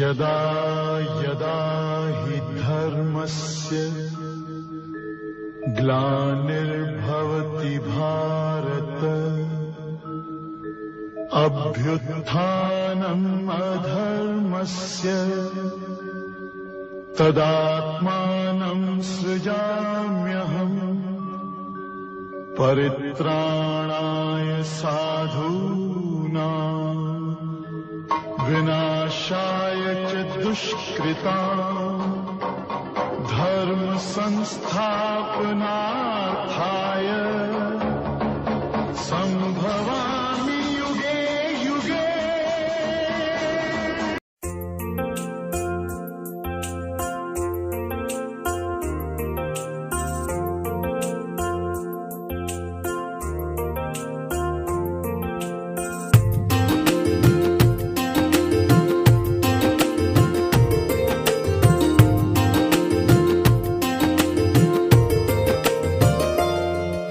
यदा यदा हि धर्मस्य ग्लानिर्भवति भारत अभ्युत्थानम् अधर्मस्य तदात्मानं सृजाम्यहम् परित्राणाय साधूनां विनाशाय च दुष्कृताम् धर्म संस्थापनार्थाय संभवामि युगे युगे।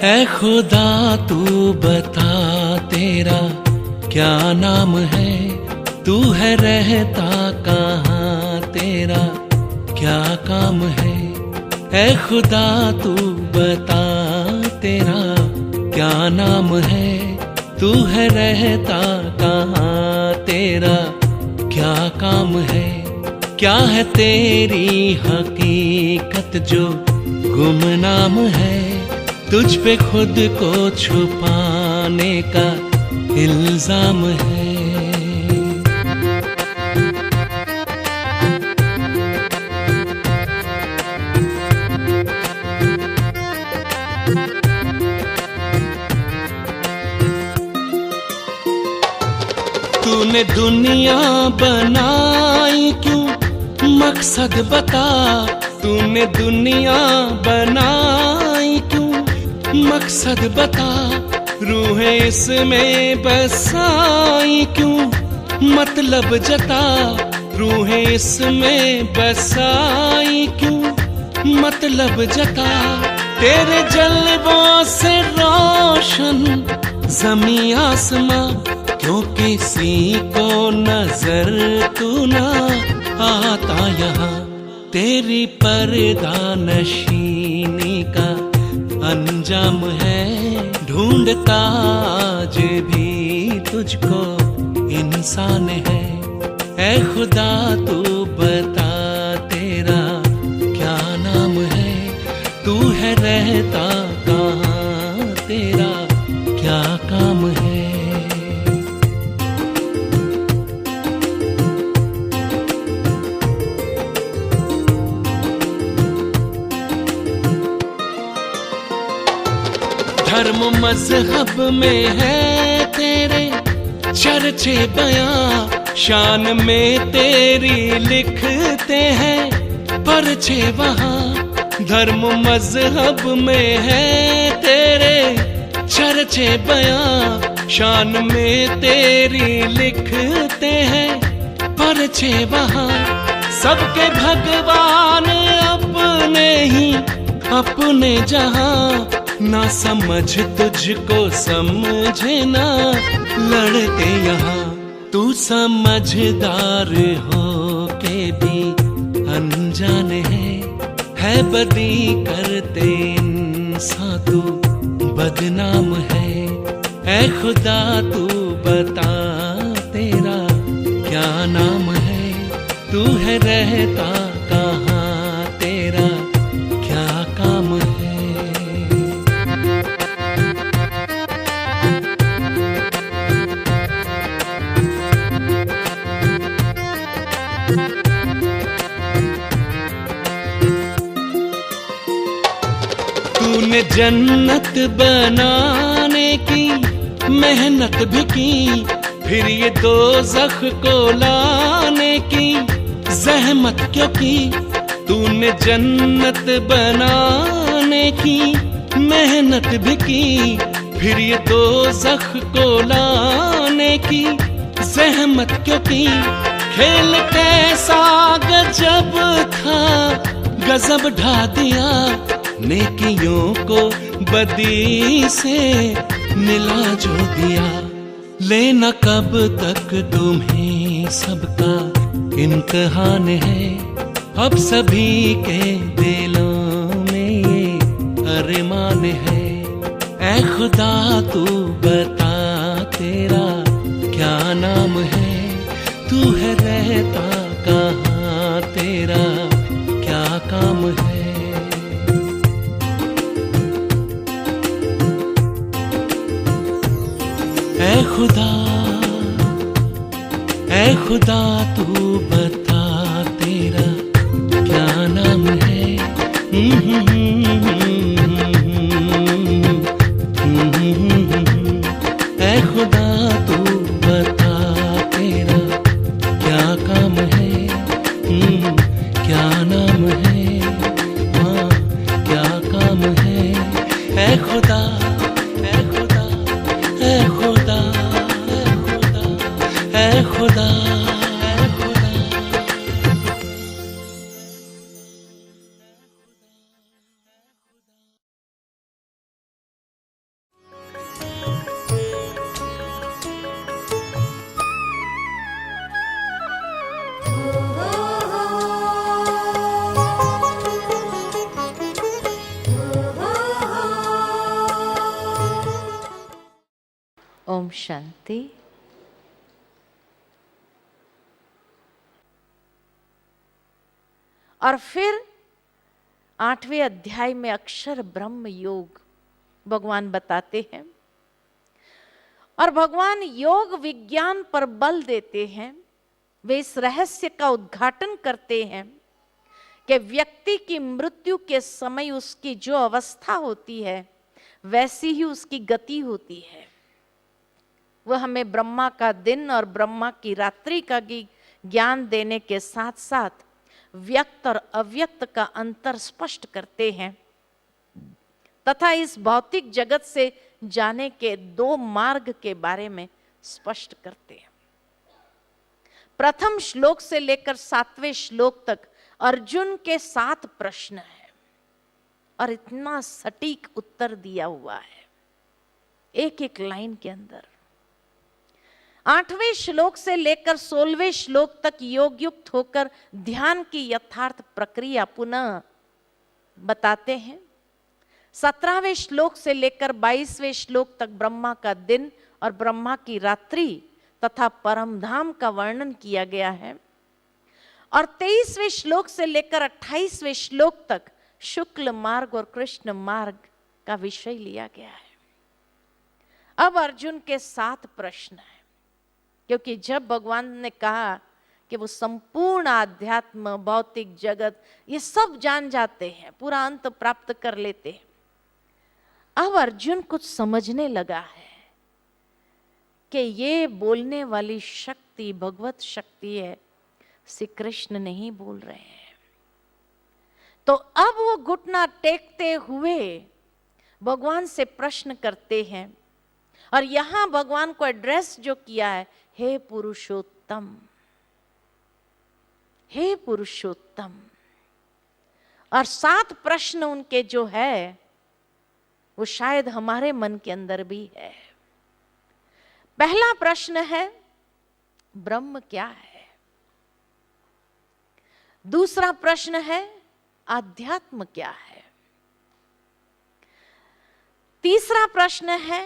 ऐ खुदा तू बता तेरा क्या नाम है, तू है रहता कहाँ, तेरा क्या काम है। ऐ खुदा तू बता तेरा क्या नाम है, तू है रहता कहाँ, तेरा क्या काम है। क्या है तेरी हकीकत जो गुमनाम है, तुझ पे खुद को छुपाने का इल्जाम है। तूने दुनिया बनाई क्यों, मकसद बता। तूने दुनिया बनाई क्यों, मकसद बता। रूहें इसमें बसाई क्यों, मतलब जता। रूहें इसमें बसाई क्यों, मतलब जता। तेरे जलवों से रोशन ज़मीं आसमां, क्यों किसी को नजर तू ना आता यहाँ। तेरी पर्दा नशीनी का अंजाम है, ढूंढता आज भी तुझको इंसान है। ऐ खुदा तू बता तेरा क्या नाम है, तू है रहता कहाँ, तेरा क्या काम है। धर्म मजहब में है तेरे चर्चे बयां, शान में तेरी लिखते हैं परचे वहाँ। धर्म मजहब में है तेरे चर्चे बयां, शान में तेरी लिखते हैं परचे वहाँ। सबके भगवान अपने ही अपने जहाँ, ना समझ तुझको समझे ना लड़ते यहाँ। तू समझदार हो के भी अनजान है बदी करते इंसान तू बदनाम है। ऐ खुदा तू बता तेरा क्या नाम है, तू है रहता कहाँ, तेरा क्या काम है। तूने जन्नत बनाने की मेहनत भी की, फिर ये दोज़ख को लाने की ज़हमत क्यों की। तूने जन्नत बनाने की मेहनत भी की, फिर ये दोज़ख को लाने की ज़हमत क्यों की। खेल कैसा गजब था, गजब ढा दिया। नेकियों को बदी से मिला जो दिया। लेना कब तक तुम्हें सबका इम्तिहान है अब सभी के दिलों में ये अरमान है। ऐ खुदा तू बता तेरा क्या नाम है, तू है रहता कहाँ, तेरा क्या काम है। ऐ खुदा तू बता तेरा क्या नाम है। ऐ खुदा तू बता तेरा क्या काम है, क्या नाम है, हाँ क्या काम है। ऐ खुदा, ऐ खुदा, ऐ खुदा, ऐ खुदा, ऐ खुदा। ओम शांति। और फिर 8वें अध्याय में अक्षर ब्रह्म योग भगवान बताते हैं, और भगवान योग विज्ञान पर बल देते हैं। वे इस रहस्य का उद्घाटन करते हैं कि व्यक्ति की मृत्यु के समय उसकी जो अवस्था होती है वैसी ही उसकी गति होती है। वह हमें ब्रह्मा का दिन और ब्रह्मा की रात्रि का ज्ञान देने के साथ साथ व्यक्त और अव्यक्त का अंतर स्पष्ट करते हैं तथा इस भौतिक जगत से जाने के 2 मार्ग के बारे में स्पष्ट करते हैं। प्रथम श्लोक से लेकर 7वें श्लोक तक अर्जुन के 7 प्रश्न हैं और इतना सटीक उत्तर दिया हुआ है एक एक लाइन के अंदर। 8वें श्लोक से लेकर 16वें श्लोक तक योग युक्त होकर ध्यान की यथार्थ प्रक्रिया पुनः बताते हैं। 17वें श्लोक से लेकर 22वें श्लोक तक ब्रह्मा का दिन और ब्रह्मा की रात्रि तथा परम धाम का वर्णन किया गया है। और 23वें श्लोक से लेकर 28वें श्लोक तक शुक्ल मार्ग और कृष्ण मार्ग का विषय लिया गया है। अब अर्जुन के 7 प्रश्न हैं, क्योंकि जब भगवान ने कहा कि वो संपूर्ण आध्यात्म, भौतिक जगत ये सब जान जाते हैं, पूरा अंत प्राप्त कर लेते हैं, अब अर्जुन कुछ समझने लगा है कि ये बोलने वाली शक्ति भगवत शक्ति है, श्री कृष्ण नहीं बोल रहे हैं। तो अब वो घुटना टेकते हुए भगवान से प्रश्न करते हैं, और यहां भगवान को एड्रेस जो किया है, हे पुरुषोत्तम, हे पुरुषोत्तम। और 7 प्रश्न उनके जो है वो शायद हमारे मन के अंदर भी है। पहला प्रश्न है, ब्रह्म क्या है? दूसरा प्रश्न है, आध्यात्म क्या है? तीसरा प्रश्न है,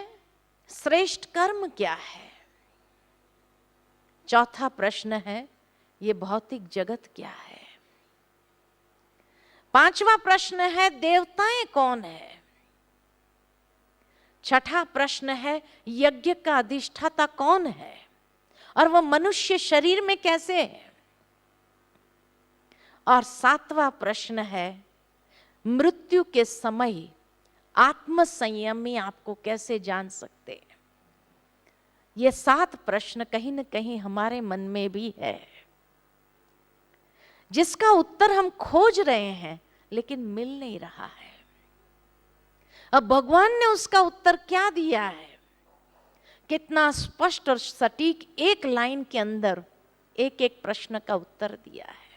श्रेष्ठ कर्म क्या है? चौथा प्रश्न है, ये भौतिक जगत क्या है? पांचवा प्रश्न है, देवताएं कौन है? छठा प्रश्न है, यज्ञ का अधिष्ठाता कौन है और वह मनुष्य शरीर में कैसे है? और 7वां प्रश्न है, मृत्यु के समय आत्म संयमी आपको कैसे जान सकते हैं? ये 7 प्रश्न कहीं न कहीं हमारे मन में भी है, जिसका उत्तर हम खोज रहे हैं लेकिन मिल नहीं रहा है। अब भगवान ने उसका उत्तर क्या दिया है? कितना स्पष्ट और सटीक एक लाइन के अंदर एक एक प्रश्न का उत्तर दिया है।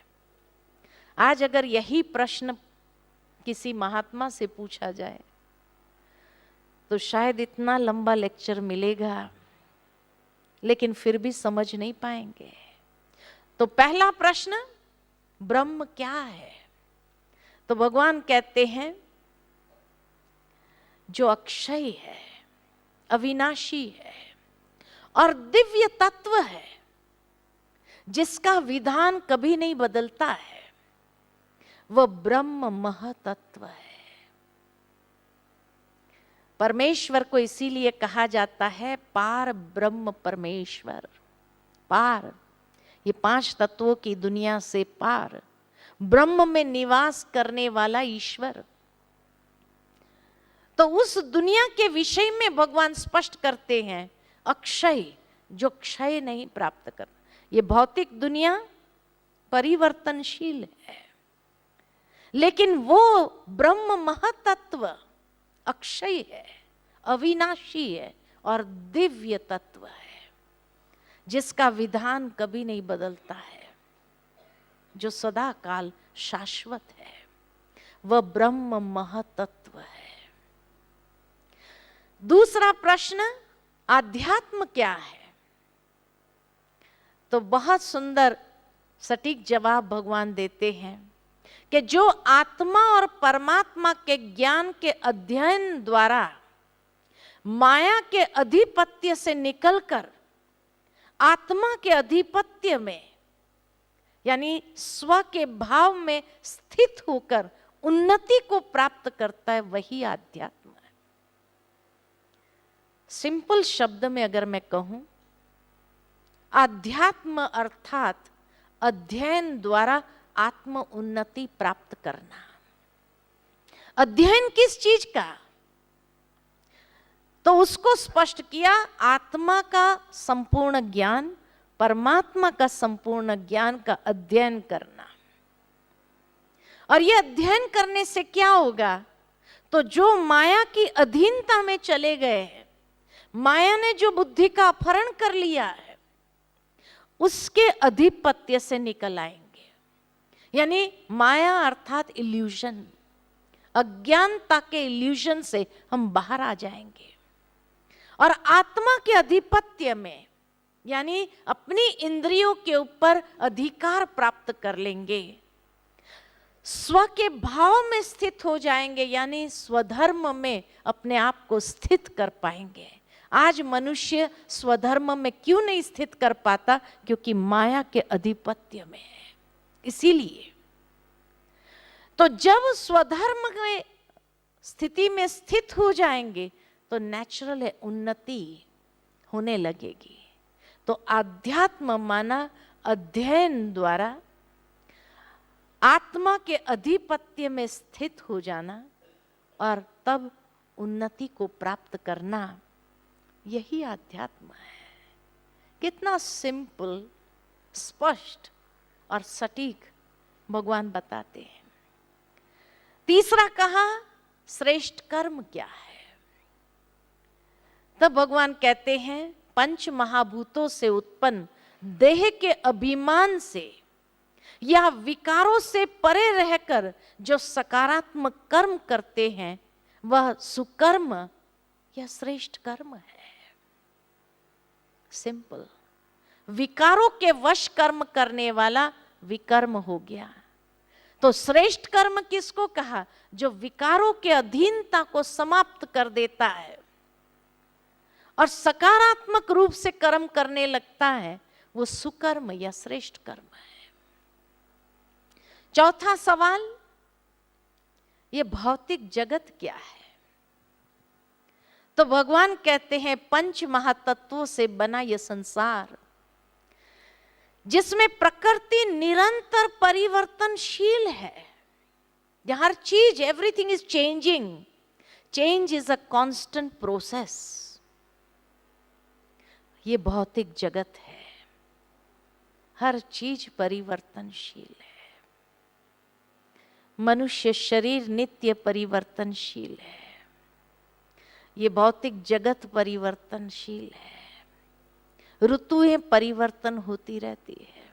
आज अगर यही प्रश्न किसी महात्मा से पूछा जाए तो शायद इतना लंबा लेक्चर मिलेगा, लेकिन फिर भी समझ नहीं पाएंगे। तो पहला प्रश्न, ब्रह्म क्या है? तो भगवान कहते हैं जो अक्षय है, अविनाशी है और दिव्य तत्व है, जिसका विधान कभी नहीं बदलता है, वह ब्रह्म महतत्व है। परमेश्वर को इसीलिए कहा जाता है पार ब्रह्म परमेश्वर। पार, ये 5 तत्वों की दुनिया से पार, ब्रह्म में निवास करने वाला ईश्वर। तो उस दुनिया के विषय में भगवान स्पष्ट करते हैं अक्षय, जो क्षय नहीं प्राप्त कर। ये भौतिक दुनिया परिवर्तनशील है, लेकिन वो ब्रह्म महतत्व अक्षय है, अविनाशी है और दिव्य तत्व है, जिसका विधान कभी नहीं बदलता है, जो सदा काल शाश्वत है, वह ब्रह्म महतत्व है। दूसरा प्रश्न, आध्यात्म क्या है? तो बहुत सुंदर सटीक जवाब भगवान देते हैं कि जो आत्मा और परमात्मा के ज्ञान के अध्ययन द्वारा माया के अधिपत्य से निकलकर आत्मा के अधिपत्य में, यानी स्व के भाव में स्थित होकर उन्नति को प्राप्त करता है, वही आध्यात्म है। सिंपल शब्द में अगर मैं कहूं, आध्यात्म अर्थात अध्ययन द्वारा आत्म उन्नति प्राप्त करना। अध्ययन किस चीज का? तो उसको स्पष्ट किया, आत्मा का संपूर्ण ज्ञान, परमात्मा का संपूर्ण ज्ञान का अध्ययन करना। और यह अध्ययन करने से क्या होगा? तो जो माया की अधीनता में चले गए हैं, माया ने जो बुद्धि का अपहरण कर लिया है, उसके अधिपत्य से निकल आएंगे। यानी माया अर्थात इल्यूजन, अज्ञानता के इल्यूजन से हम बाहर आ जाएंगे और आत्मा के अधिपत्य में, यानी अपनी इंद्रियों के ऊपर अधिकार प्राप्त कर लेंगे, स्व के भाव में स्थित हो जाएंगे, यानी स्वधर्म में अपने आप को स्थित कर पाएंगे। आज मनुष्य स्वधर्म में क्यों नहीं स्थित कर पाता? क्योंकि माया के अधिपत्य में है। इसीलिए तो जब स्वधर्म में स्थिति में स्थित हो जाएंगे तो नेचुरल है उन्नति होने लगेगी। तो आध्यात्म माना अध्ययन द्वारा आत्मा के अधिपत्य में स्थित हो जाना और तब उन्नति को प्राप्त करना, यही आध्यात्म है। कितना सिंपल, स्पष्ट और सटीक भगवान बताते हैं। तीसरा कहा, श्रेष्ठ कर्म क्या है? तब भगवान कहते हैं 5 महाभूतों से उत्पन्न देह के अभिमान से या विकारों से परे रहकर जो सकारात्मक कर्म करते हैं, वह सुकर्म या श्रेष्ठ कर्म है। सिंपल, विकारों के वश कर्म करने वाला विकर्म हो गया। तो श्रेष्ठ कर्म किसको कहा? जो विकारों के अधीनता को समाप्त कर देता है और सकारात्मक रूप से कर्म करने लगता है, वो सुकर्म या श्रेष्ठ कर्म है। चौथा सवाल, ये भौतिक जगत क्या है? तो भगवान कहते हैं 5 महातत्वों से बना यह संसार, जिसमें प्रकृति निरंतर परिवर्तनशील है। हर चीज, everything is changing. Change is a constant process. ये भौतिक जगत है, हर चीज परिवर्तनशील है। मनुष्य शरीर नित्य परिवर्तनशील है। ये भौतिक जगत परिवर्तनशील है। ऋतुएं परिवर्तन होती रहती है,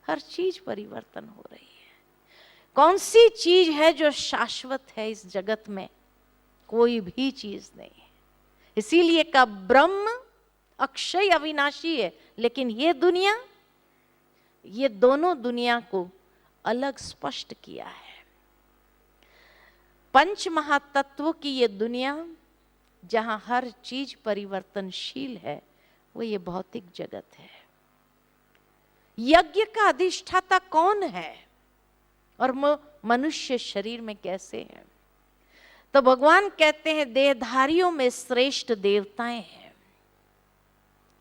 हर चीज परिवर्तन हो रही है। कौन सी चीज है जो शाश्वत है इस जगत में? कोई भी चीज नहीं है। इसीलिए का ब्रह्म अक्षय अविनाशी है, लेकिन ये दुनिया ये दोनों दुनिया को अलग स्पष्ट किया है। पंच महातत्वों की ये दुनिया जहां हर चीज परिवर्तनशील है, वो ये भौतिक जगत है। यज्ञ का अधिष्ठाता कौन है और मनुष्य शरीर में कैसे है? तो भगवान कहते हैं देहधारियों में श्रेष्ठ देवताएं हैं।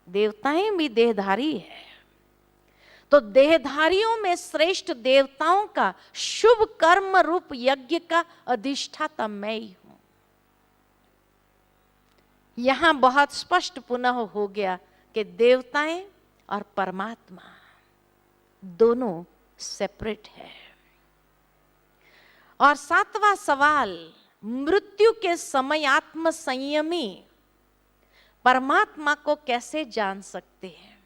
देवताएं भी देहधारी है, तो देहधारियों में श्रेष्ठ देवताओं का शुभ कर्म रूप यज्ञ का अधिष्ठाता मैं ही हूं। यहां बहुत स्पष्ट पुनः हो गया कि देवताएं और परमात्मा दोनों सेपरेट है। और 7वां सवाल, मृत्यु के समय आत्म संयमी परमात्मा को कैसे जान सकते हैं?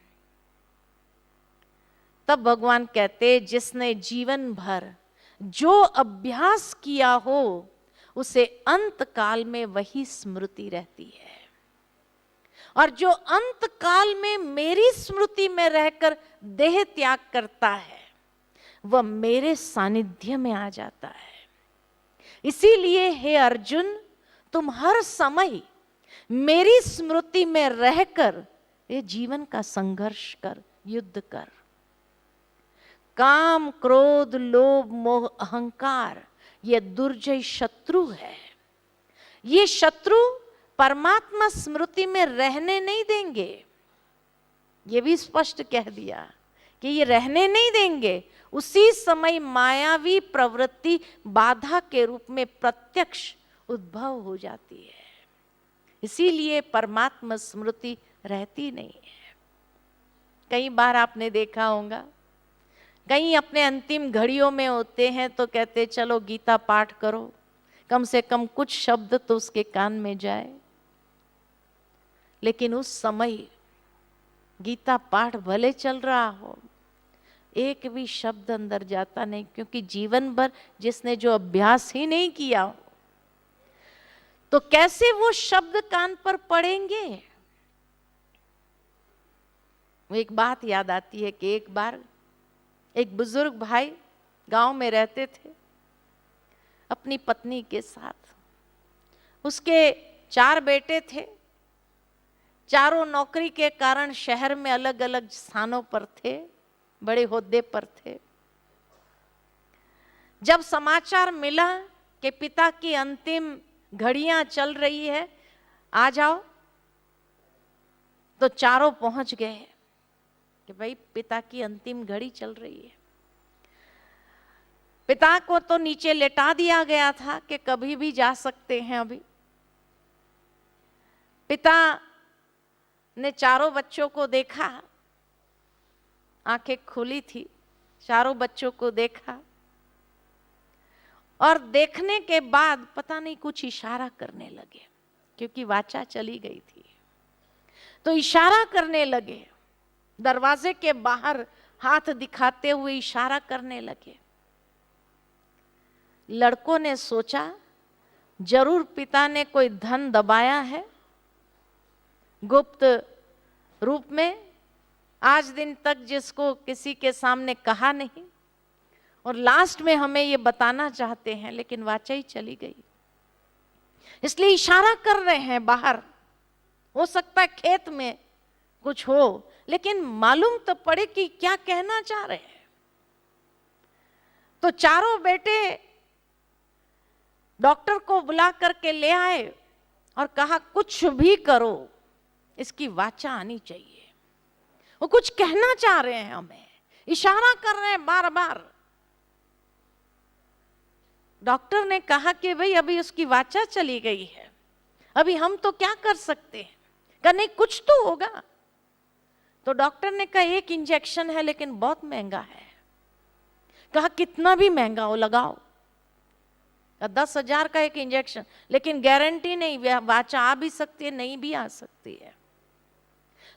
तब भगवान कहते, जिसने जीवन भर जो अभ्यास किया हो उसे अंत काल में वही स्मृति रहती है, और जो अंत काल में मेरी स्मृति में रहकर देह त्याग करता है वह मेरे सानिध्य में आ जाता है। इसीलिए हे अर्जुन, तुम हर समय मेरी स्मृति में रहकर ये जीवन का संघर्ष कर, युद्ध कर। काम, क्रोध, लोभ, मोह, अहंकार ये दुर्जय शत्रु है। ये शत्रु परमात्मा स्मृति में रहने नहीं देंगे। ये भी स्पष्ट कह दिया कि ये रहने नहीं देंगे। उसी समय मायावी प्रवृत्ति बाधा के रूप में प्रत्यक्ष उद्भव हो जाती है। इसीलिए परमात्मा स्मृति रहती नहीं है। कई बार आपने देखा होगा, कहीं अपने अंतिम घड़ियों में होते हैं तो कहते चलो गीता पाठ करो, कम से कम कुछ शब्द तो उसके कान में जाए। लेकिन उस समय गीता पाठ भले चल रहा हो, एक भी शब्द अंदर जाता नहीं, क्योंकि जीवन भर जिसने जो अभ्यास ही नहीं किया हो, तो कैसे वो शब्द कान पर पड़ेंगे? वो एक बात याद आती है कि एक बार एक बुजुर्ग भाई गांव में रहते थे अपनी पत्नी के साथ। उसके 4 बेटे थे, चारों नौकरी के कारण शहर में अलग अलग स्थानों पर थे, बड़े होद्दे पर थे। जब समाचार मिला कि पिता की अंतिम घड़ियां चल रही है, आ जाओ, तो चारों पहुंच गए कि भाई पिता की अंतिम घड़ी चल रही है। पिता को तो नीचे लेटा दिया गया था कि कभी भी जा सकते हैं। अभी पिता ने चारों बच्चों को देखा, आंखें खुली थी, चारों बच्चों को देखा और देखने के बाद पता नहीं कुछ इशारा करने लगे, क्योंकि वाचा चली गई थी। तो इशारा करने लगे, दरवाजे के बाहर हाथ दिखाते हुए इशारा करने लगे। लड़कों ने सोचा जरूर पिता ने कोई धन दबाया है गुप्त रूप में, आज दिन तक जिसको किसी के सामने कहा नहीं, और लास्ट में हमें ये बताना चाहते हैं, लेकिन वाचा ही चली गई। इसलिए इशारा कर रहे हैं बाहर, हो सकता है खेत में कुछ हो, लेकिन मालूम तो पड़े कि क्या कहना चाह रहे हैं। तो चारों बेटे डॉक्टर को बुला करके ले आए और कहा कुछ भी करो, इसकी वाचा आनी चाहिए। वो कुछ कहना चाह रहे हैं, हमें इशारा कर रहे हैं बार बार। डॉक्टर ने कहा कि भाई अभी उसकी वाचा चली गई है, अभी हम तो क्या कर सकते हैं? कहा नहीं कुछ तो होगा। तो डॉक्टर ने कहा 1 इंजेक्शन है लेकिन बहुत महंगा है। कहा कितना भी महंगा हो लगाओ। 10,000 का 1 इंजेक्शन, लेकिन गारंटी नहीं, वाचा आ भी सकती है, नहीं भी आ सकती है।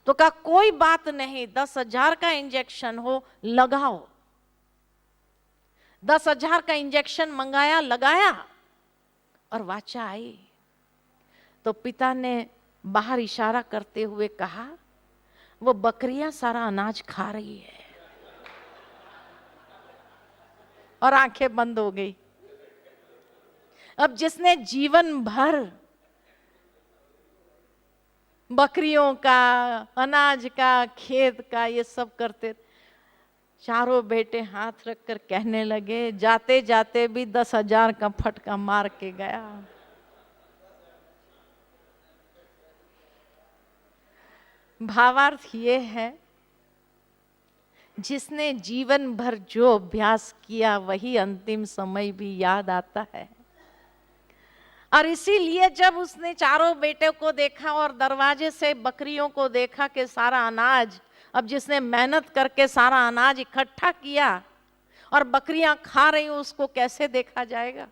तो कहा कोई बात नहीं, 10,000 का इंजेक्शन हो लगाओ। 10,000 का इंजेक्शन मंगाया, लगाया और वाचा आई। तो पिता ने बाहर इशारा करते हुए कहा वो बकरियां सारा अनाज खा रही है। और आंखें बंद हो गई। अब जिसने जीवन भर बकरियों का, अनाज का, खेत का ये सब करते, चारों बेटे हाथ रखकर कहने लगे, जाते जाते भी 10,000 का फटका मार के गया। भावार्थ ये है, जिसने जीवन भर जो अभ्यास किया वही अंतिम समय भी याद आता है। और इसीलिए जब उसने चारों बेटे को देखा और दरवाजे से बकरियों को देखा कि सारा अनाज, अब जिसने मेहनत करके सारा अनाज इकट्ठा किया और बकरियां खा रही, उसको कैसे देखा जाएगा?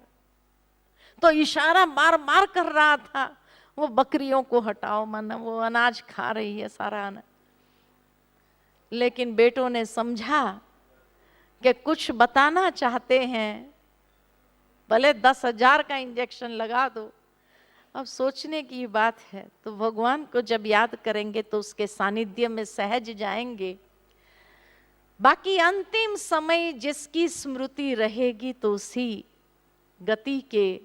तो इशारा मार मार कर रहा था, वो बकरियों को हटाओ, माना वो अनाज खा रही है सारा अनाज। लेकिन बेटों ने समझा कि कुछ बताना चाहते हैं, भले 10,000 का इंजेक्शन लगा दो। अब सोचने की बात है, तो भगवान को जब याद करेंगे तो उसके सानिध्य में सहज जाएंगे। बाकी अंतिम समय जिसकी स्मृति रहेगी तो उसी गति के,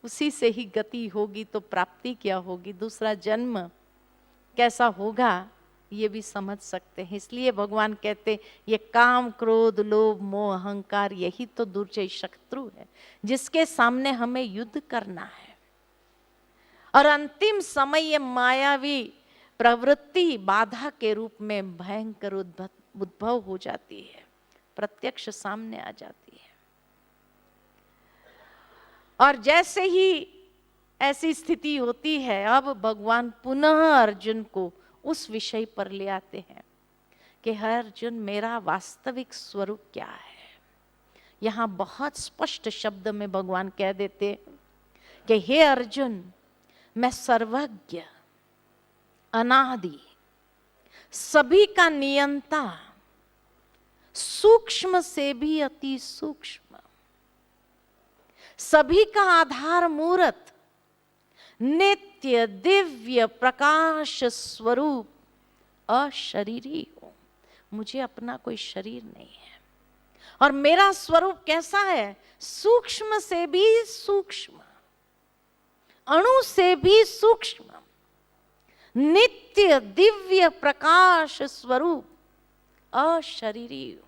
उसी से ही गति होगी, तो प्राप्ति क्या होगी, दूसरा जन्म कैसा होगा, ये भी समझ सकते हैं। इसलिए भगवान कहते ये काम, क्रोध, लोभ, मोह, अहंकार, यही तो दुर्जय शत्रु है जिसके सामने हमें युद्ध करना है। और अंतिम समय ये मायावी प्रवृत्ति बाधा के रूप में भयंकर उद्भव हो जाती है, प्रत्यक्ष सामने आ जाती है। और जैसे ही ऐसी स्थिति होती है, अब भगवान पुनः अर्जुन को उस विषय पर ले आते हैं कि हे अर्जुन, मेरा वास्तविक स्वरूप क्या है। यहां बहुत स्पष्ट शब्द में भगवान कह देते कि हे अर्जुन, मैं सर्वज्ञ, अनादि, सभी का नियंता, सूक्ष्म से भी अति सूक्ष्म, सभी का आधार मूरत, नित्य दिव्य प्रकाश स्वरूप, अशरीरी हूं। मुझे अपना कोई शरीर नहीं है। और मेरा स्वरूप कैसा है? सूक्ष्म से भी सूक्ष्म, अणु से भी सूक्ष्म, नित्य दिव्य प्रकाश स्वरूप, अशरीरी हूं।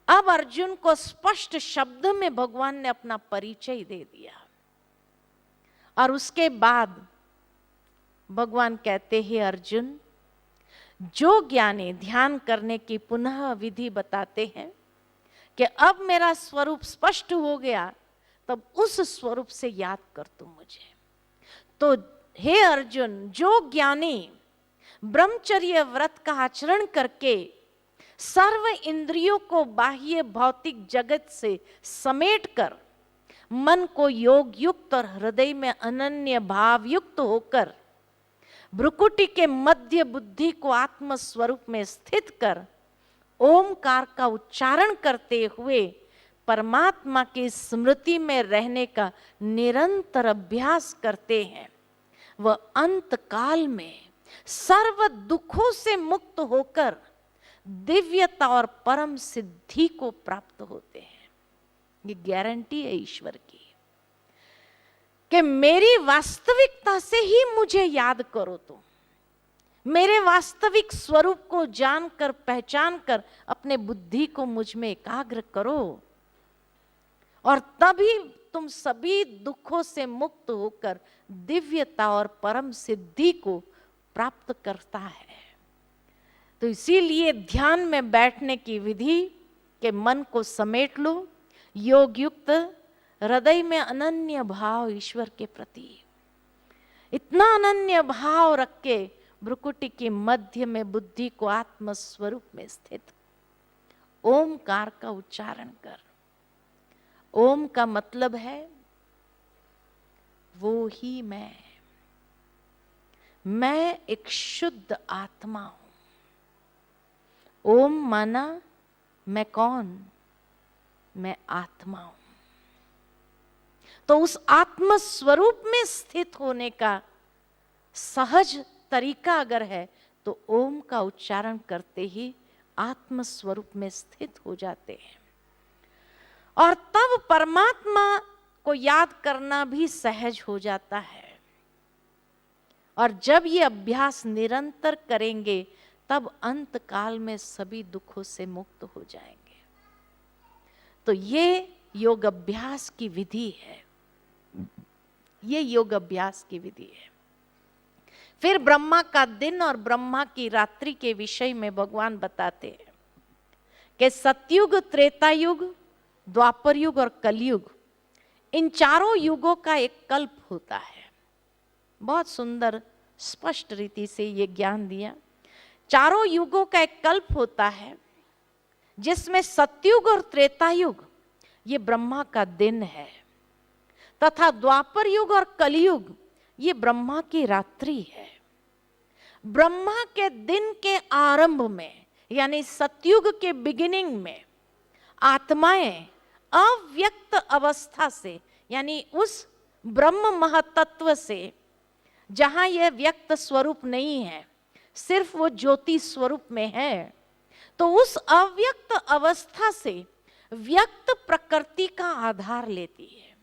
अब अर्जुन को स्पष्ट शब्द में भगवान ने अपना परिचय दे दिया। और उसके बाद भगवान कहते हैं, अर्जुन, जो ज्ञानी ध्यान करने की पुनः विधि बताते हैं कि अब मेरा स्वरूप स्पष्ट हो गया, तब उस स्वरूप से याद कर तू मुझे। तो हे अर्जुन, जो ज्ञानी ब्रह्मचर्य व्रत का आचरण करके सर्व इंद्रियों को बाह्य भौतिक जगत से समेटकर मन को योग युक्त और हृदय में अनन्य भाव युक्त होकर भ्रुकुटी के मध्य बुद्धि को आत्म स्वरूप में स्थित कर ओमकार का उच्चारण करते हुए परमात्मा की स्मृति में रहने का निरंतर अभ्यास करते हैं, वह अंत काल में सर्व दुखों से मुक्त होकर दिव्यता और परम सिद्धि को प्राप्त होते हैं। ये गारंटी है ईश्वर की कि मेरी वास्तविकता से ही मुझे याद करो, तुम मेरे वास्तविक स्वरूप को जानकर, पहचान कर अपने बुद्धि को मुझ में एकाग्र करो, और तभी तुम सभी दुखों से मुक्त होकर दिव्यता और परम सिद्धि को प्राप्त करता है। तो इसीलिए ध्यान में बैठने की विधि के मन को समेट लो, योग युक्त हृदय में अनन्य भाव ईश्वर के प्रति, इतना अनन्य भाव रख के भ्रुकुटी के मध्य में बुद्धि को आत्म स्वरूप में स्थित ओमकार का उच्चारण कर। ओम का मतलब है वो ही मैं एक शुद्ध आत्मा हूं। ओम माना मैं कौन? मैं आत्मा हूं। तो उस आत्म स्वरूप में स्थित होने का सहज तरीका अगर है तो ओम का उच्चारण करते ही आत्म स्वरूप में स्थित हो जाते हैं। और तब परमात्मा को याद करना भी सहज हो जाता है। और जब ये अभ्यास निरंतर करेंगे तब अंत काल में सभी दुखों से मुक्त हो जाएंगे। तो ये योग अभ्यास की विधि है, ये योग अभ्यास की विधि है। फिर ब्रह्मा का दिन और ब्रह्मा की रात्रि के विषय में भगवान बताते हैं कि सतयुग, त्रेता युग, द्वापर युग और कलयुग, इन चारों युगों का एक कल्प होता है। बहुत सुंदर स्पष्ट रीति से ये ज्ञान दिया। चारों युगों का एक कल्प होता है जिसमें सतयुग और त्रेता युग ये ब्रह्मा का दिन है, तथा द्वापर युग और कलयुग ये ब्रह्मा की रात्रि है। ब्रह्मा के दिन के आरंभ में यानी सतयुग के बिगिनिंग में आत्माएं अव्यक्त अवस्था से यानी उस ब्रह्म महतत्व से, जहां यह व्यक्त स्वरूप नहीं है, सिर्फ वो ज्योति स्वरूप में है, तो उस अव्यक्त अवस्था से व्यक्त प्रकृति का आधार लेती है।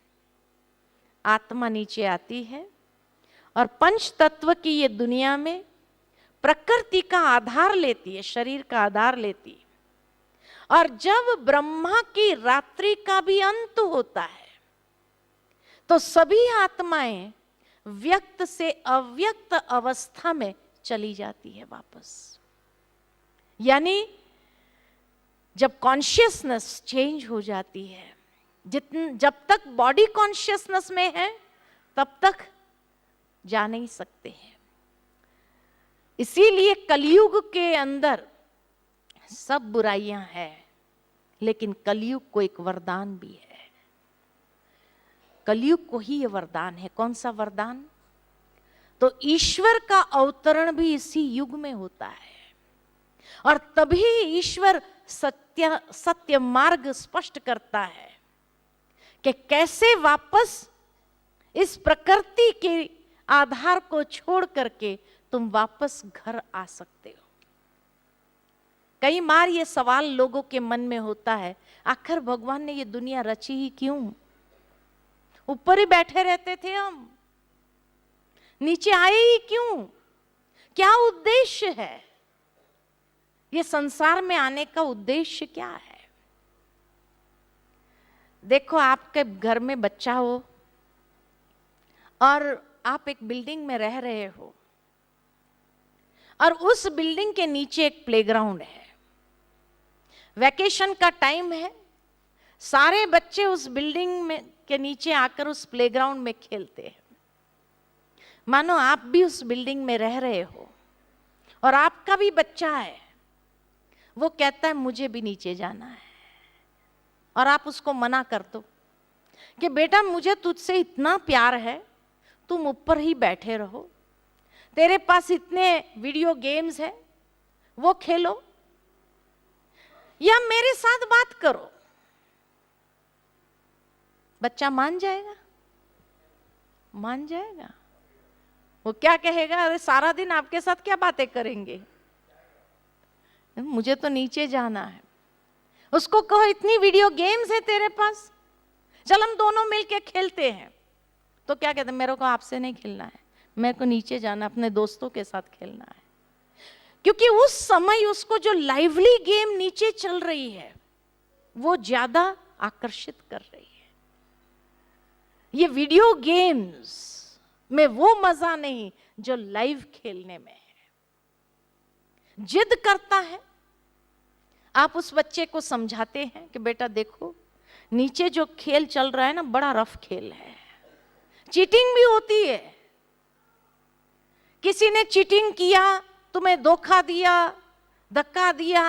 आत्मा नीचे आती है और पंच तत्व की ये दुनिया में प्रकृति का आधार लेती है, शरीर का आधार लेती है। और जब ब्रह्मा की रात्रि का भी अंत होता है तो सभी आत्माएं व्यक्त से अव्यक्त अवस्था में चली जाती है वापस। यानी जब कॉन्शियसनेस चेंज हो जाती है, जब तक बॉडी कॉन्शियसनेस में है तब तक जा नहीं सकते हैं। इसीलिए कलयुग के अंदर सब बुराइयां हैं, लेकिन कलयुग को एक वरदान भी है। कलयुग को ही ये वरदान है। कौन सा वरदान? तो ईश्वर का अवतरण भी इसी युग में होता है, और तभी ईश्वर सत्य मार्ग स्पष्ट करता है कि कैसे वापस इस प्रकृति के आधार को छोड़ करके तुम वापस घर आ सकते हो। कई बार ये सवाल लोगों के मन में होता है, आखिर भगवान ने ये दुनिया रची ही क्यों? ऊपर ही बैठे रहते थे हम, नीचे आए ही क्यों? क्या उद्देश्य है? ये संसार में आने का उद्देश्य क्या है? देखो, आपके घर में बच्चा हो और आप एक बिल्डिंग में रह रहे हो और उस बिल्डिंग के नीचे एक प्लेग्राउंड है। वैकेशन का टाइम है, सारे बच्चे उस बिल्डिंग में के नीचे आकर उस प्लेग्राउंड में खेलते हैं। मानो आप भी उस बिल्डिंग में रह रहे हो और आपका भी बच्चा है, वो कहता है मुझे भी नीचे जाना है, और आप उसको मना कर दो कि बेटा मुझे तुझसे इतना प्यार है, तुम ऊपर ही बैठे रहो, तेरे पास इतने वीडियो गेम्स है, वो खेलो या मेरे साथ बात करो। बच्चा मान जाएगा? मान जाएगा? वो क्या कहेगा? अरे सारा दिन आपके साथ क्या बातें करेंगे, मुझे तो नीचे जाना है। उसको कहो इतनी वीडियो गेम्स है तेरे पास, चल हम दोनों मिलके खेलते हैं, तो क्या कहते हैं? मेरे को आपसे नहीं खेलना है, मेरे को नीचे जाना, अपने दोस्तों के साथ खेलना है। क्योंकि उस समय उसको जो लाइवली गेम नीचे चल रही है वो ज्यादा आकर्षित कर रही है। ये वीडियो गेम्स में वो मजा नहीं जो लाइव खेलने में है। जिद करता है, आप उस बच्चे को समझाते हैं कि बेटा देखो नीचे जो खेल चल रहा है ना, बड़ा रफ खेल है, चीटिंग भी होती है। किसी ने चीटिंग किया, तुम्हें धोखा दिया, धक्का दिया,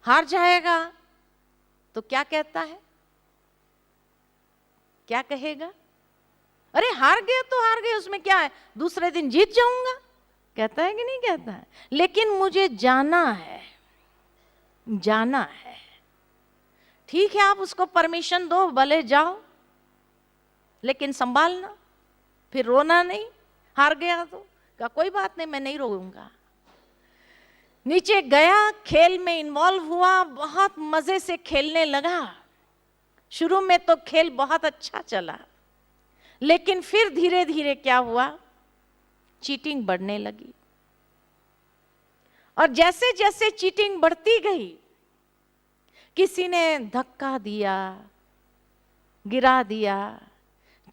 हार जाएगा, तो क्या कहता है? क्या कहेगा? अरे हार गया तो हार गए, उसमें क्या है, दूसरे दिन जीत जाऊंगा, कहता है कि नहीं कहता है? लेकिन मुझे जाना है, जाना है। ठीक है, आप उसको परमिशन दो, भले जाओ, लेकिन संभालना, फिर रोना नहीं। हार गया तो कहा कोई बात नहीं, मैं नहीं रोऊंगा। नीचे गया, खेल में इन्वॉल्व हुआ, बहुत मजे से खेलने लगा, शुरू में तो खेल बहुत अच्छा चला, लेकिन फिर धीरे धीरे क्या हुआ, चीटिंग बढ़ने लगी। और जैसे जैसे चीटिंग बढ़ती गई, किसी ने धक्का दिया, गिरा दिया,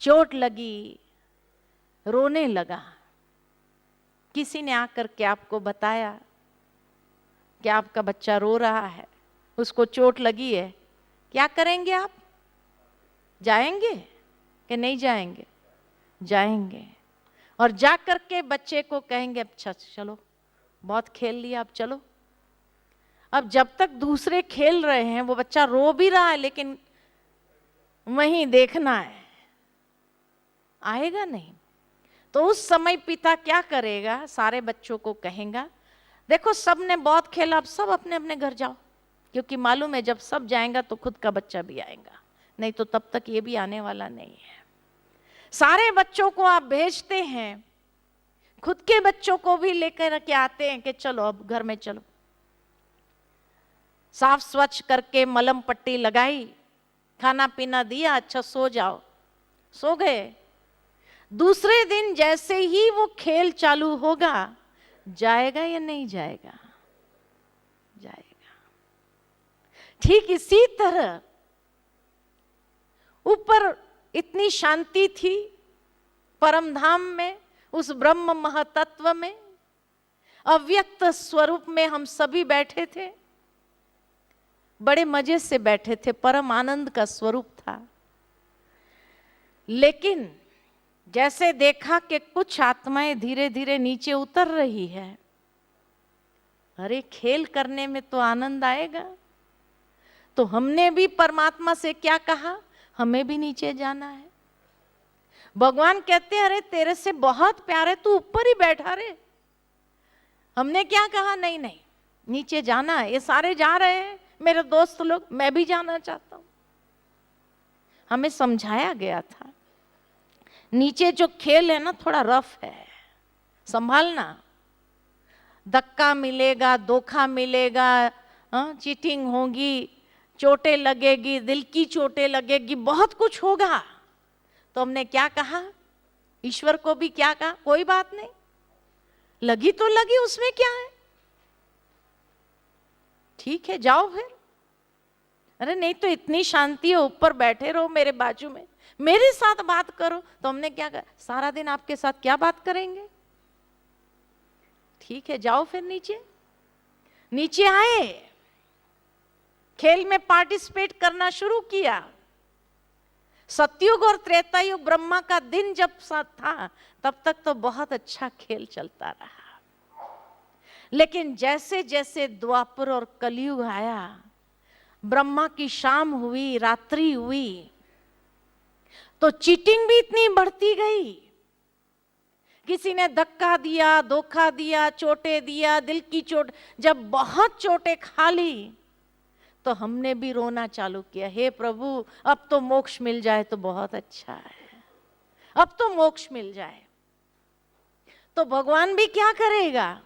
चोट लगी, रोने लगा, किसी ने आकर के आपको बताया कि आपका बच्चा रो रहा है, उसको चोट लगी है, क्या करेंगे आप? जाएंगे कि नहीं जाएंगे? जाएंगे। और जा करके बच्चे को कहेंगे अच्छा चलो, बहुत खेल लिया, अब चलो। अब जब तक दूसरे खेल रहे हैं, वो बच्चा रो भी रहा है, लेकिन वहीं देखना है, आएगा नहीं। तो उस समय पिता क्या करेगा, सारे बच्चों को कहेगा देखो सबने बहुत खेला, अब सब अपने अपने घर जाओ, क्योंकि मालूम है जब सब जाएगा तो खुद का बच्चा भी आएगा, नहीं तो तब तक ये भी आने वाला नहीं है। सारे बच्चों को आप भेजते हैं, खुद के बच्चों को भी लेकर के आते हैं कि चलो अब घर में चलो। साफ स्वच्छ करके मलहम पट्टी लगाई, खाना पीना दिया, अच्छा सो जाओ, सो गए। दूसरे दिन जैसे ही वो खेल चालू होगा, जाएगा या नहीं जाएगा? जाएगा। ठीक इसी तरह ऊपर इतनी शांति थी परम धाम में, उस ब्रह्म महतत्व में, अव्यक्त स्वरूप में हम सभी बैठे थे, बड़े मजे से बैठे थे, परम आनंद का स्वरूप था। लेकिन जैसे देखा कि कुछ आत्माएं धीरे धीरे नीचे उतर रही है, अरे खेल करने में तो आनंद आएगा, तो हमने भी परमात्मा से क्या कहा, हमें भी नीचे जाना है। भगवान कहते अरे तेरे से बहुत प्यार है, तू ऊपर ही बैठा रे। हमने क्या कहा, नहीं नहीं नीचे जाना है, ये सारे जा रहे हैं मेरे दोस्त लोग, मैं भी जाना चाहता हूं। हमें समझाया गया था नीचे जो खेल है ना थोड़ा रफ है, संभालना, धक्का मिलेगा, धोखा मिलेगा, चीटिंग होगी, चोटें लगेगी, दिल की चोटें लगेगी, बहुत कुछ होगा। तो हमने क्या कहा, ईश्वर को भी क्या कहा, कोई बात नहीं, लगी तो लगी, उसमें क्या है, ठीक है जाओ फिर। अरे नहीं तो इतनी शांति है, ऊपर बैठे रहो मेरे बाजू में, मेरे साथ बात करो। तो हमने क्या कहा, सारा दिन आपके साथ क्या बात करेंगे, ठीक है जाओ फिर नीचे। नीचे आए, खेल में पार्टिसिपेट करना शुरू किया। सतयुग और त्रेता युग ब्रह्मा का दिन जब था, तब तक तो बहुत अच्छा खेल चलता रहा। लेकिन जैसे जैसे द्वापर और कलयुग आया, ब्रह्मा की शाम हुई, रात्रि हुई, तो चीटिंग भी इतनी बढ़ती गई। किसी ने धक्का दिया, धोखा दिया, चोटें दिया, दिल की चोट, जब बहुत चोटें खा ली तो हमने भी रोना चालू किया, हे प्रभु अब तो मोक्ष मिल जाए तो बहुत अच्छा है, अब तो मोक्ष मिल जाए। तो भगवान भी क्या करेगा,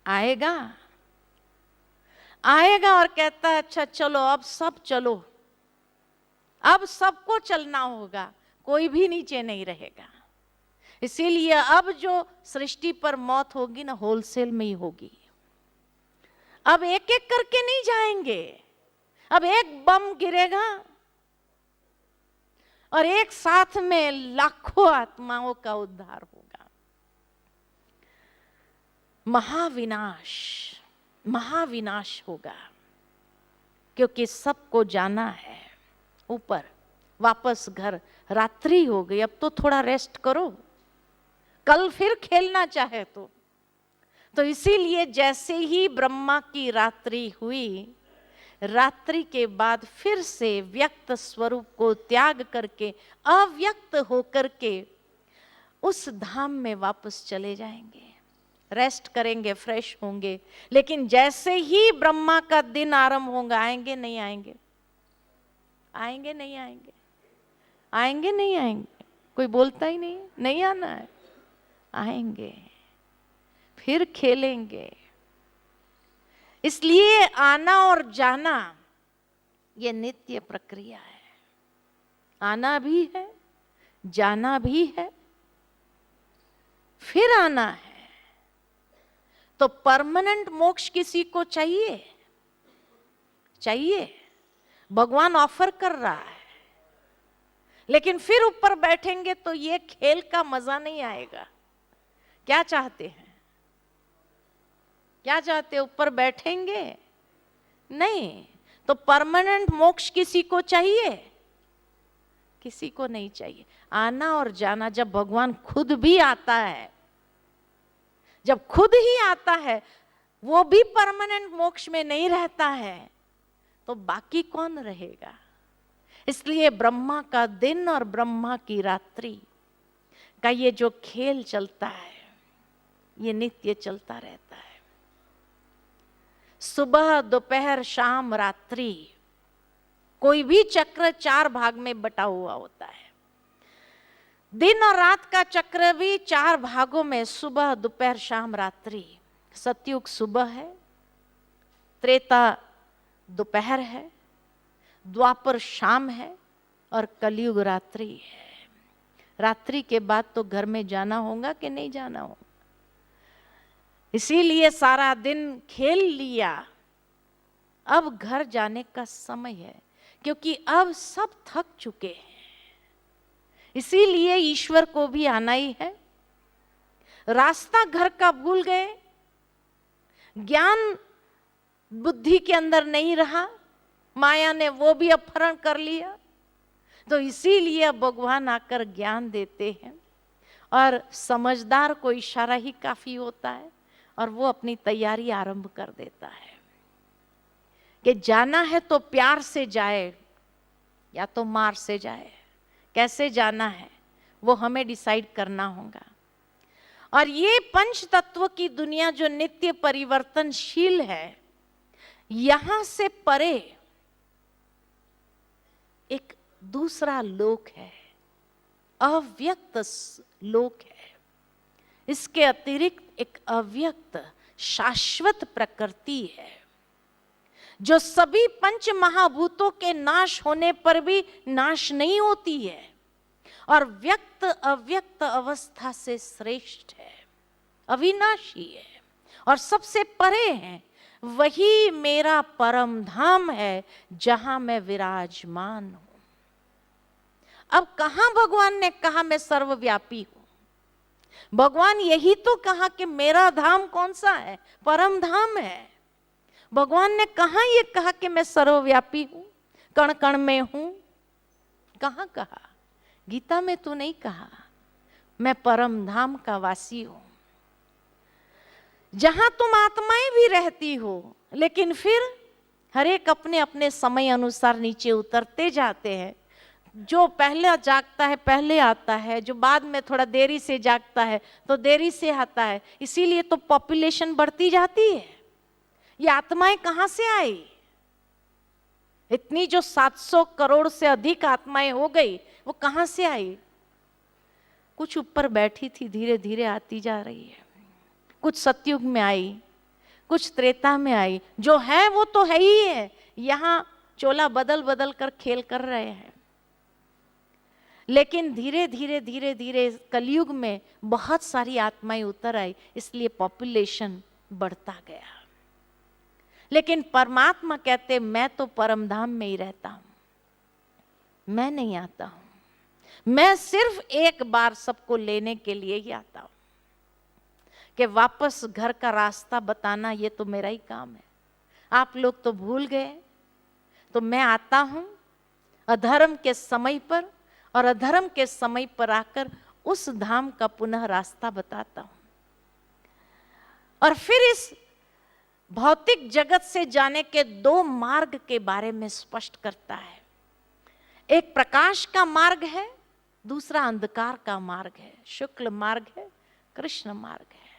आएगा, आएगा और कहता है अच्छा चलो अब सब चलो, अब सबको चलना होगा, कोई भी नीचे नहीं रहेगा। इसीलिए अब जो सृष्टि पर मौत होगी ना, होलसेल में ही होगी। अब एक एक करके नहीं जाएंगे, अब एक बम गिरेगा और एक साथ में लाखों आत्माओं का उद्धार होगा। महाविनाश, महाविनाश होगा, क्योंकि सबको जाना है ऊपर, वापस घर। रात्रि हो गई, अब तो थोड़ा रेस्ट करो, कल फिर खेलना चाहे तो इसीलिए जैसे ही ब्रह्मा की रात्रि हुई, रात्रि के बाद फिर से व्यक्त स्वरूप को त्याग करके अव्यक्त होकर के उस धाम में वापस चले जाएंगे, रेस्ट करेंगे, फ्रेश होंगे। लेकिन जैसे ही ब्रह्मा का दिन आरंभ होगा, आएंगे नहीं आएंगे, आएंगे नहीं आएंगे, आएंगे नहीं आएंगे, कोई बोलता ही नहीं, नहीं आना है, आएंगे, फिर खेलेंगे। इसलिए आना और जाना ये नित्य प्रक्रिया है। आना भी है, जाना भी है, फिर आना है। तो परमानेंट मोक्ष किसी को चाहिए? चाहिए। भगवान ऑफर कर रहा है, लेकिन फिर ऊपर बैठेंगे तो ये खेल का मजा नहीं आएगा। क्या चाहते हैं? क्या चाहते? ऊपर बैठेंगे? नहीं। तो परमानेंट मोक्ष किसी को चाहिए? किसी को नहीं चाहिए। आना और जाना। जब भगवान खुद भी आता है, जब खुद ही आता है, वो भी परमानेंट मोक्ष में नहीं रहता है, तो बाकी कौन रहेगा? इसलिए ब्रह्मा का दिन और ब्रह्मा की रात्रि का ये जो खेल चलता है, ये नित्य चलता रहता है। सुबह, दोपहर, शाम, रात्रि, कोई भी चक्र 4 भाग में बटा हुआ होता है। दिन और रात का चक्र भी 4 भागों में, सुबह, दोपहर, शाम, रात्रि। सतयुग सुबह है, त्रेता दोपहर है, द्वापर शाम है और कलयुग रात्रि है। रात्रि के बाद तो घर में जाना होगा कि नहीं जाना होगा? इसीलिए सारा दिन खेल लिया, अब घर जाने का समय है, क्योंकि अब सब थक चुके हैं। इसीलिए ईश्वर को भी आना ही है। रास्ता घर का भूल गए, ज्ञान बुद्धि के अंदर नहीं रहा, माया ने वो भी अपहरण कर लिया। तो इसीलिए भगवान आकर ज्ञान देते हैं, और समझदार को इशारा ही काफी होता है, और वो अपनी तैयारी आरंभ कर देता है कि जाना है तो प्यार से जाए या तो मार से जाए। कैसे जाना है वो हमें डिसाइड करना होगा। और ये पंच तत्व की दुनिया जो नित्य परिवर्तनशील है, यहां से परे एक दूसरा लोक है, अव्यक्त लोक है। इसके अतिरिक्त एक अव्यक्त शाश्वत प्रकृति है, जो सभी पंच महाभूतों के नाश होने पर भी नाश नहीं होती है, और व्यक्त अव्यक्त अवस्था से श्रेष्ठ है, अविनाशी है, और सबसे परे है। वही मेरा परम धाम है, जहां मैं विराजमान हूं। अब कहां भगवान ने कहा मैं सर्वव्यापी हूं? भगवान यही तो कहा कि मेरा धाम कौन सा है? परम धाम है। भगवान ने कहां ये कहा कि मैं सर्वव्यापी हूं, कण कण में हूं? कहां कहा? गीता में तो नहीं कहा। मैं परम धाम का वासी हूं, जहां तुम आत्माएं भी रहती हो, लेकिन फिर हर एक अपने अपने समय अनुसार नीचे उतरते जाते हैं। जो पहले जागता है पहले आता है, जो बाद में थोड़ा देरी से जागता है तो देरी से आता है। इसीलिए तो पॉपुलेशन बढ़ती जाती है। ये आत्माएं कहां से आई? इतनी जो 700 करोड़ से अधिक आत्माएं हो गई, वो कहां से आई? कुछ ऊपर बैठी थी, धीरे धीरे आती जा रही है। कुछ सतयुग में आई, कुछ त्रेता में आई। जो है वो तो है ही है। यहां चोला बदल बदल कर खेल कर रहे हैं, लेकिन धीरे धीरे धीरे धीरे कलयुग में बहुत सारी आत्माएं उतर आई, इसलिए पॉपुलेशन बढ़ता गया। लेकिन परमात्मा कहते मैं तो परम धाम में ही रहता हूं, मैं नहीं आता हूं। मैं सिर्फ एक बार सबको लेने के लिए ही आता हूं, कि वापस घर का रास्ता बताना ये तो मेरा ही काम है। आप लोग तो भूल गए, तो मैं आता हूं अधर्म के समय पर, और अधर्म के समय पर आकर उस धाम का पुनः रास्ता बताता हूं। और फिर इस भौतिक जगत से जाने के 2 मार्ग के बारे में स्पष्ट करता है। एक प्रकाश का मार्ग है, दूसरा अंधकार का मार्ग है। शुक्ल मार्ग है, कृष्ण मार्ग है।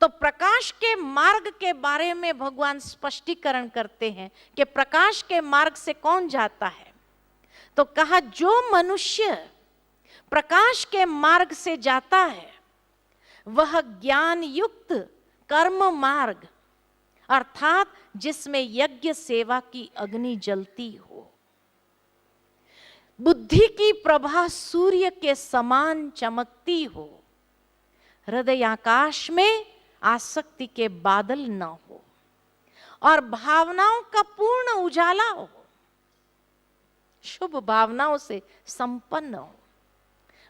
तो प्रकाश के मार्ग के बारे में भगवान स्पष्टीकरण करते हैं कि प्रकाश के मार्ग से कौन जाता है। तो कहा जो मनुष्य प्रकाश के मार्ग से जाता है, वह ज्ञान युक्त कर्म मार्ग अर्थात जिसमें यज्ञ सेवा की अग्नि जलती हो, बुद्धि की प्रभा सूर्य के समान चमकती हो, हृदय आकाश में आसक्ति के बादल न हो और भावनाओं का पूर्ण उजाला हो, शुभ भावनाओं से संपन्न हो,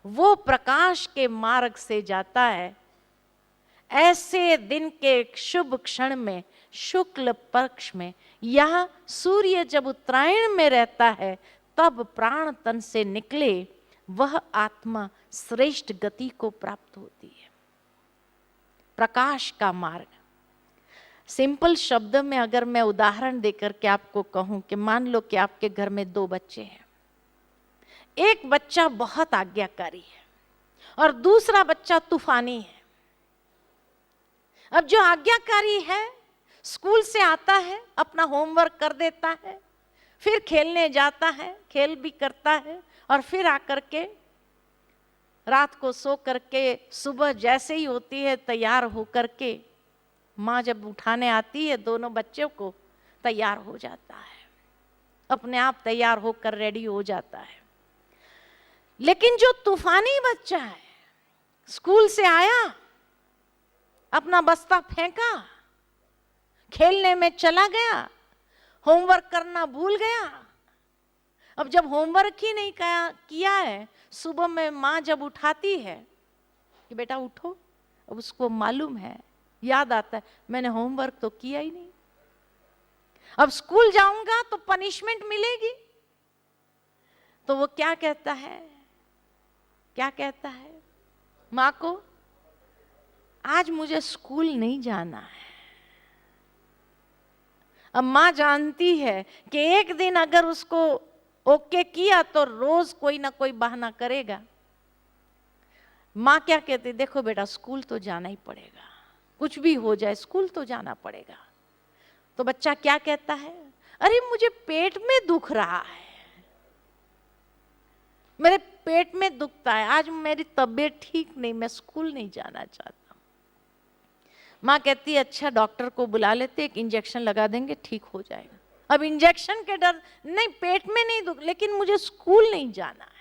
वो प्रकाश के मार्ग से जाता है। ऐसे दिन के शुभ क्षण में, शुक्ल पक्ष में, यह सूर्य जब उत्तरायण में रहता है, तब प्राण तन से निकले वह आत्मा श्रेष्ठ गति को प्राप्त होती है। प्रकाश का मार्ग। सिंपल शब्द में अगर मैं उदाहरण देकर के आपको कहूं कि मान लो कि आपके घर में 2 बच्चे हैं, एक बच्चा बहुत आज्ञाकारी है और दूसरा बच्चा तूफानी है। अब जो आज्ञाकारी है स्कूल से आता है, अपना होमवर्क कर देता है, फिर खेलने जाता है, खेल भी करता है और फिर आकर के रात को सो करके सुबह जैसे ही होती है तैयार होकर के माँ जब उठाने आती है दोनों बच्चों को, तैयार हो जाता है, अपने आप तैयार होकर रेडी हो जाता है। लेकिन जो तूफानी बच्चा है, स्कूल से आया, अपना बस्ता फेंका, खेलने में चला गया, होमवर्क करना भूल गया। अब जब होमवर्क ही नहीं किया है, सुबह में माँ जब उठाती है कि बेटा उठो, अब उसको मालूम है, याद आता है मैंने होमवर्क तो किया ही नहीं, अब स्कूल जाऊंगा तो पनिशमेंट मिलेगी। तो वो क्या कहता है, क्या कहता है माँ को, आज मुझे स्कूल नहीं जाना है। अब माँ जानती है कि एक दिन अगर उसको ओके किया तो रोज कोई ना कोई बहाना करेगा। माँ क्या कहती, देखो बेटा स्कूल तो जाना ही पड़ेगा, कुछ भी हो जाए स्कूल तो जाना पड़ेगा। तो बच्चा क्या कहता है, अरे मुझे पेट में दुख रहा है, मेरे पेट में दुखता है, आज मेरी तबीयत ठीक नहीं, मैं स्कूल नहीं जाना चाहता। माँ कहती है अच्छा डॉक्टर को बुला लेते, एक इंजेक्शन लगा देंगे, ठीक हो जाएगा। अब इंजेक्शन के डर नहीं, पेट में नहीं दुख, लेकिन मुझे स्कूल नहीं जाना है।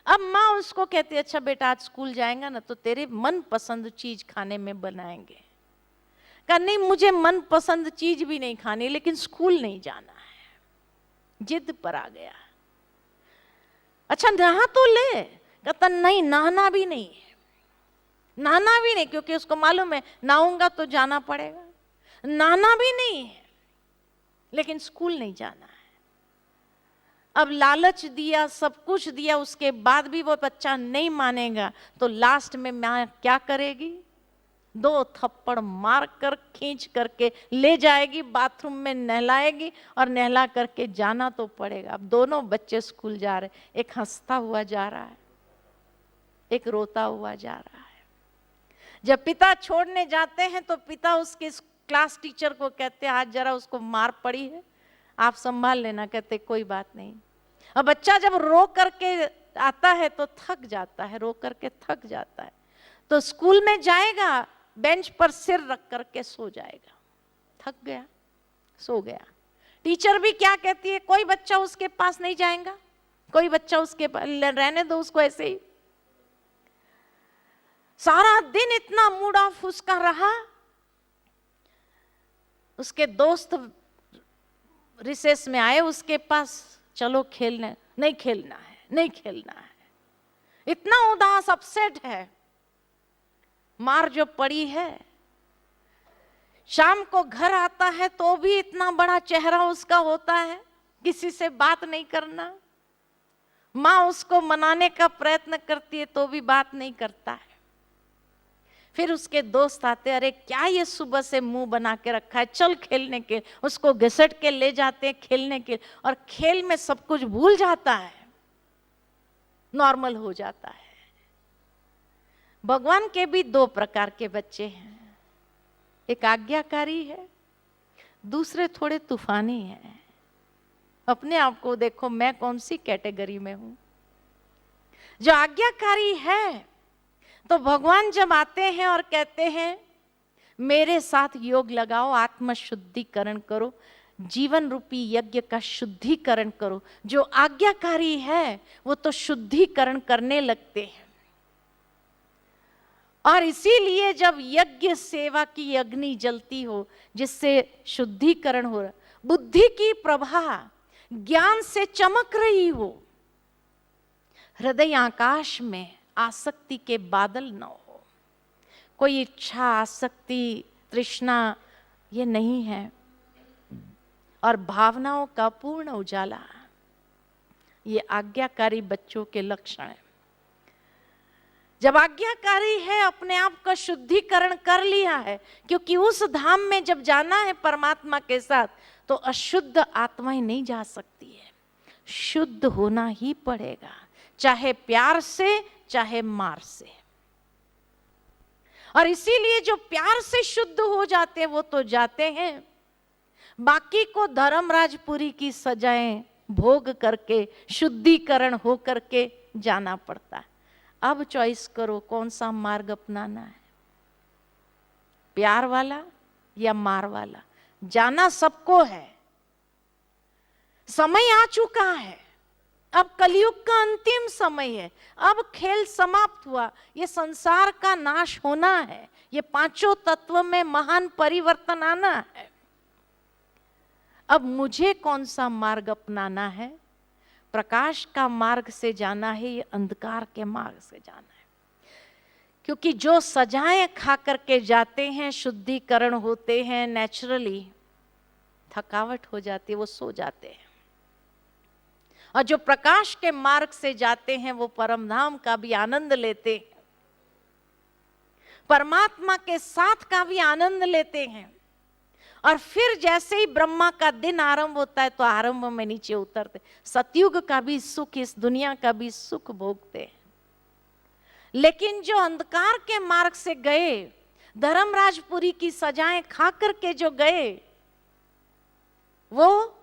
अब माँ उसको कहती है अच्छा बेटा आज स्कूल जाएगा ना तो तेरे मन पसंद चीज खाने में बनाएंगे। कहा नहीं मुझे मन पसंद चीज भी नहीं खानी, लेकिन स्कूल नहीं जाना है। जिद पर आ गया। अच्छा नहा तो ले, कहता नहीं नहाना भी नहीं है, नहाना भी नहीं, क्योंकि उसको मालूम है नहाऊंगा तो जाना पड़ेगा। नहाना भी नहीं है, लेकिन स्कूल नहीं जाना है। अब लालच दिया, सब कुछ दिया, उसके बाद भी वो बच्चा नहीं मानेगा, तो लास्ट में माँ क्या करेगी, 2 थप्पड़ मार कर खींच करके ले जाएगी, बाथरूम में नहलाएगी और नहला करके जाना तो पड़ेगा। अब दोनों बच्चे स्कूल जा रहे, एक हंसता हुआ जा रहा है, एक रोता हुआ जा रहा है। जब पिता छोड़ने जाते हैं तो पिता उसके क्लास टीचर को कहते हैं आज जरा उसको मार पड़ी है, आप संभाल लेना। कहते कोई बात नहीं। अब बच्चा जब रो करके आता है तो थक जाता है, रो करके थक जाता है, तो स्कूल में जाएगा, बेंच पर सिर रख करके सो जाएगा, थक गया, सो गया। टीचर भी क्या कहती है, कोई बच्चा उसके पास नहीं जाएगा, कोई बच्चा उसके पास, रहने दो उसको ऐसे ही। सारा दिन इतना मूड ऑफ उसका रहा। उसके दोस्त रिसेस में आए उसके पास, चलो खेलने, नहीं खेलना है, नहीं खेलना है, इतना उदास अपसेट है, मार जो पड़ी है। शाम को घर आता है तो भी इतना बड़ा चेहरा उसका होता है, किसी से बात नहीं करना। माँ उसको मनाने का प्रयत्न करती है तो भी बात नहीं करता है। फिर उसके दोस्त आते, अरे क्या ये सुबह से मुंह बना के रखा है, चल खेलने के। उसको घसीट के ले जाते हैं खेलने के, और खेल में सब कुछ भूल जाता है, नॉर्मल हो जाता है। भगवान के भी 2 प्रकार के बच्चे हैं, एक आज्ञाकारी है, दूसरे थोड़े तूफानी हैं। अपने आप को देखो मैं कौन सी कैटेगरी में हूं। जो आज्ञाकारी है तो भगवान जब आते हैं और कहते हैं मेरे साथ योग लगाओ, आत्म शुद्धिकरण करो, जीवन रूपी यज्ञ का शुद्धिकरण करो। जो आज्ञाकारी है वो तो शुद्धिकरण करने लगते हैं। और इसीलिए जब यज्ञ सेवा की अग्नि जलती हो, जिससे शुद्धिकरण हो रहा, बुद्धि की प्रभा ज्ञान से चमक रही हो, हृदय आकाश में आसक्ति के बादल न हो, कोई इच्छा, आसक्ति, तृष्णा ये नहीं है, और भावनाओं का पूर्ण उजाला, ये आज्ञाकारी बच्चों के लक्षण हैं। जब आज्ञाकारी है, अपने आप का शुद्धिकरण कर लिया है, क्योंकि उस धाम में जब जाना है परमात्मा के साथ, तो अशुद्ध आत्माएं नहीं जा सकती है, शुद्ध होना ही पड़ेगा, चाहे प्यार से चाहे मार से। और इसीलिए जो प्यार से शुद्ध हो जाते हैं वो तो जाते हैं, बाकी को धर्मराजपुरी की सजाएं भोग करके शुद्धिकरण हो करके जाना पड़ता है। अब चॉइस करो कौन सा मार्ग अपनाना है, प्यार वाला या मार वाला। जाना सबको है, समय आ चुका है, अब कलयुग का अंतिम समय है, अब खेल समाप्त हुआ, ये संसार का नाश होना है, ये पांचों तत्व में महान परिवर्तन आना है। अब मुझे कौन सा मार्ग अपनाना है, प्रकाश का मार्ग से जाना है, ये अंधकार के मार्ग से जाना है। क्योंकि जो सजाएं खा करके जाते हैं, शुद्धिकरण होते हैं, नेचुरली थकावट हो जाती है, वो सो जाते हैं। और जो प्रकाश के मार्ग से जाते हैं वो परम धाम का भी आनंद लेते हैं, परमात्मा के साथ का भी आनंद लेते हैं। और फिर जैसे ही ब्रह्मा का दिन आरंभ होता है तो आरंभ में नीचे उतरते, सतयुग का भी सुख, इस दुनिया का भी सुख भोगते हैं। लेकिन जो अंधकार के मार्ग से गए, धर्मराजपुरी की सजाएं खा करके जो गए, वो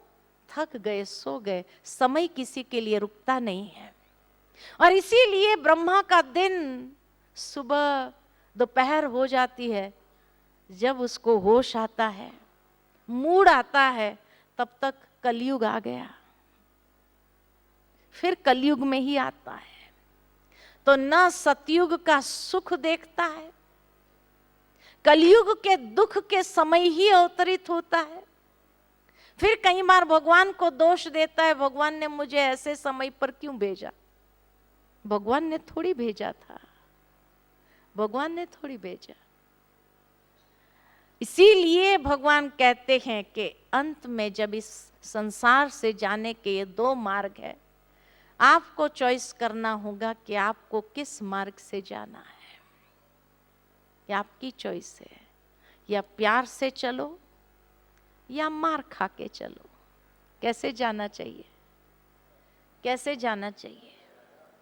थक गए, सो गए। समय किसी के लिए रुकता नहीं है। और इसीलिए ब्रह्मा का दिन सुबह दोपहर हो जाती है, जब उसको होश आता है, मूड आता है, तब तक कलयुग आ गया, फिर कलयुग में ही आता है। तो न सतयुग का सुख देखता है, कलयुग के दुख के समय ही अवतरित होता है। फिर कई बार भगवान को दोष देता है, भगवान ने मुझे ऐसे समय पर क्यों भेजा। भगवान ने थोड़ी भेजा था, भगवान ने थोड़ी भेजा। इसीलिए भगवान कहते हैं कि अंत में जब इस संसार से जाने के ये दो मार्ग है, आपको चॉइस करना होगा कि आपको किस मार्ग से जाना है। ये आपकी चॉइस है, या प्यार से चलो या मार खा के चलो। कैसे जाना चाहिए, कैसे जाना चाहिए?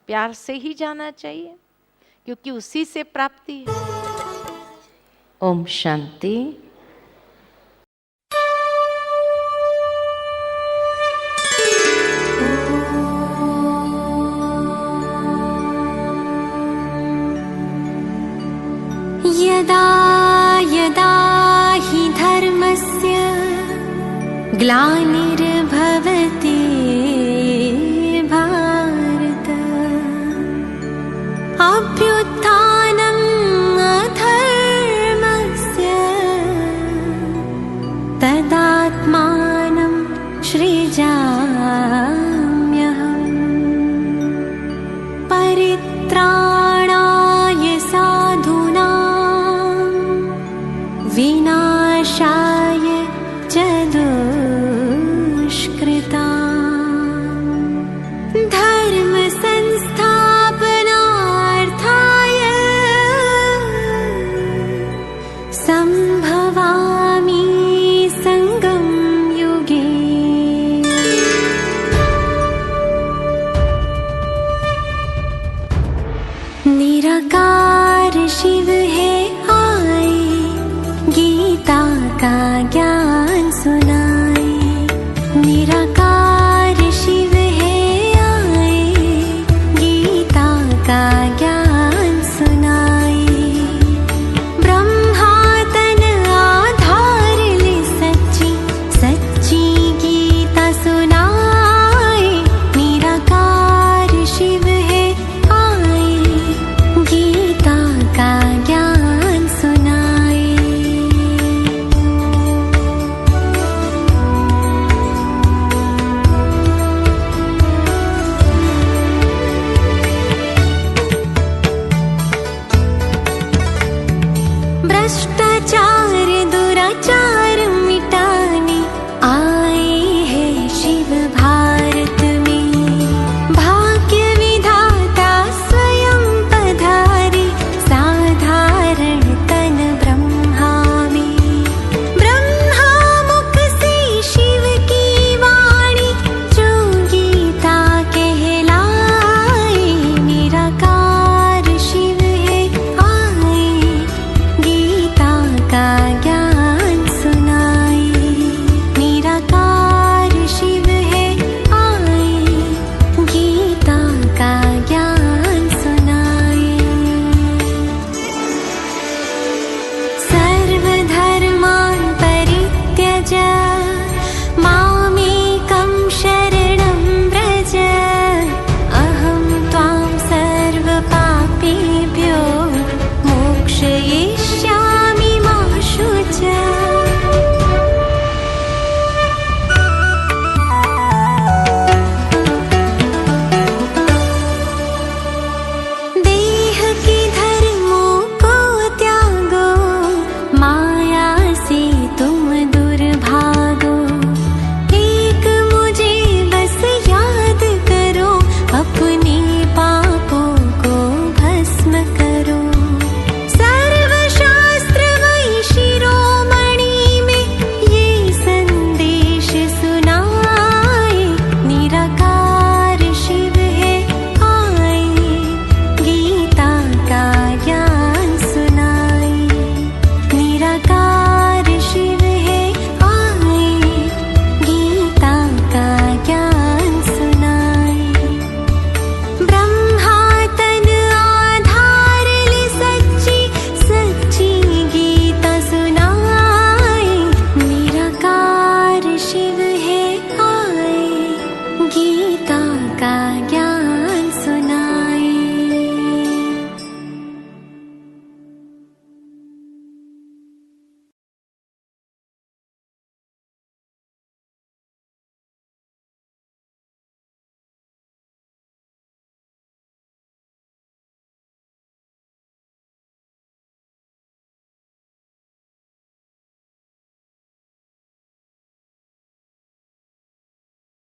प्यार से ही जाना चाहिए, क्योंकि उसी से प्राप्ति है। ओम शांति। यदा यदा हि धर्मस्य ग्लानिर्भवति भारत, अभ्युत्थानम् अधर्मस्य तदात्मानं सृजाम्यहम्। परित्राणाय साधूनां विनाशाय च दुष्कृतां, धर्म संस्थापनार्थाय संभवामि संगम युगे। निराकार शिव है आए, गीता का ज्ञान सुना।